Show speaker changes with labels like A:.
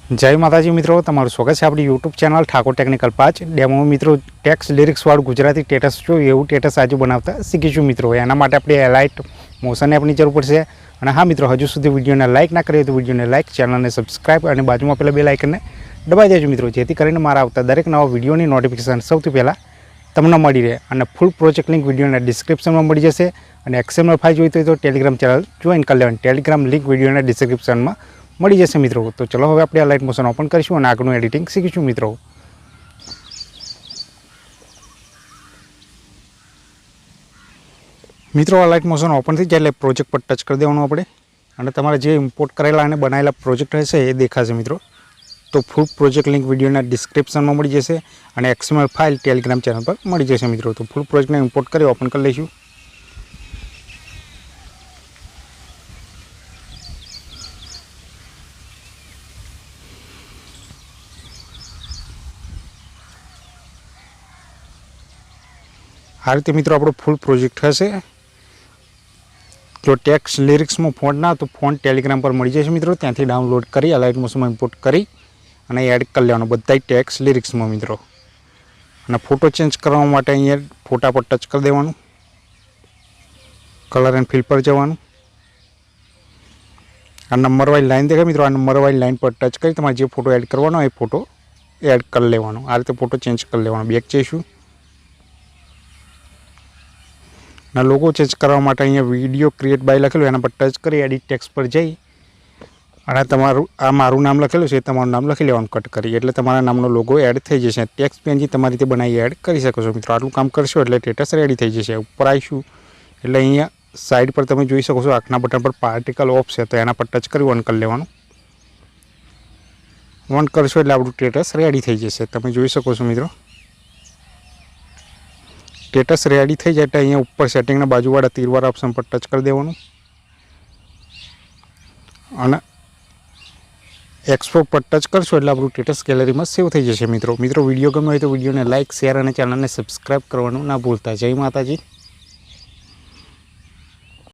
A: जय माताजी मित्रों, तमारुं स्वागत है अपनी YouTube channel Thakur technical 5 demo मित्रों। टेक्स्ट लिरिक्स वाळुं गुजराती टेटस जो एवं टेटस आज बनावता शीखीशुं मित्रों। एना माटे आपणे एलाइट मोशन अपनी जरूर पड़शे। अने हाँ मित्रों, हजू सुधी विडियो ने लाइक ना करी तो विडियो ने लाइक, चैनल ने सब्सक्राइब और बाजू में पेला बेल आइकन ने दबाई देजो मित्रों, जेथी करीने मारा आवता दरेक नवा विडियोनी नोटिफिकेशन सौथी पहला तमने मळी रहे। अने फूल प्रोजेक्ट लिंक विडियो ने डिस्क्रिप्शन में मळी जशे। अने एक्सएमएल फाइल जोईती तो टेलिग्राम चैनल जॉइन कर लेवानी। टेलिग्राम लिंक विडियो ने डिस्क्रिप्शन में मळी जशे मित्रों। तो चलो हवे आपणे लाइट मोशन ओपन करीशुं अने आगळनुं एडिटिंग शीखीशुं मित्रों। मित्रों, आ लाइट मोशन ओपन थी जाए प्रोजेक्ट पर टच कर देवानुं आपणे अने तमारे जे इम्पोर्ट करेला अने बनायेला प्रोजेक्ट हशे ए देखाशे मित्रों। तो फूल प्रोजेक्ट लिंक विडियो ना डिस्क्रिप्शन में मळी जशे अने एक्सएमएल फाइल टेलिग्राम चैनल पर मळी जशे मित्रों। तो फूल प्रोजेक्ट ने इम्पोर्ट करी ओपन कर लईशुं। आ रीते मित्रों आपणो फूल प्रोजेक्ट हशे। जो टेक्स्ट लिरिक्स में फोन ना तो फोन टेलिग्राम पर मळी जशे मित्रों। त्यांथी डाउनलॉड करी लाइट मोशन में इम्पोर्ट करी अने एड कर लेवानो बधाय टेक्स्ट लिरिक्स में मित्रों। अने फोटो चेन्ज करवा माटे अहींया फोटा पर टच कर देवानुं। कलर एंड फिल पर जवानुं। आ नंबर वाइज लाइन देखाय मित्रों। आ नंबर वाइज लाइन पर टच करी तमारे जे फोटो एड करवानो ए फोटो एड कर लेवानो। आ रीते फोटो चेन्ज कर लेवानो। बेक जईशुं। ना लोगो चेन्ज करवा माटे अहींया विडियो क्रिएट बाय लखेलुं एना पर टच करी एडिट टेक्स्ट पर जई अने तमारुं आ मारुं नाम लखेलुं छे तमारुं नाम लखी लेवानुं कट करी एटले तमारा नामनो लोगो एड थई जशे। टेक्स्ट पेनथी तमारी रीते बनावी एड करी शको छो मित्रों। आटલું काम करशो एटले टेटस रेडी थई जशे। उपर आवीशुं एटले अहींया साइड पर तमे जोई शको छो आखना बटन पर पार्टिकल ऑफ छे तो एना पर टच करी ऑन कर लेवानुं। ऑन करशो एटले आपणुं टेटस रेडी थई जशे। तमे जोई शको छो मित्रों। टेटस रेडी थई जाए तो अहींया उपर सेटिंग बाजूवाळा तीरवाळा ऑप्शन पर टच कर देवानुं अने एक्सपोर्ट पर टच करशो एटले आपणुं टेटस गैलरी में सेव थई जशे मित्रों। मित्रों, विडियो गम्यो होय तो विडियो ने लाइक, शेर और चैनल ने सब्सक्राइब करवानुं ना भूलता। जय माताजी।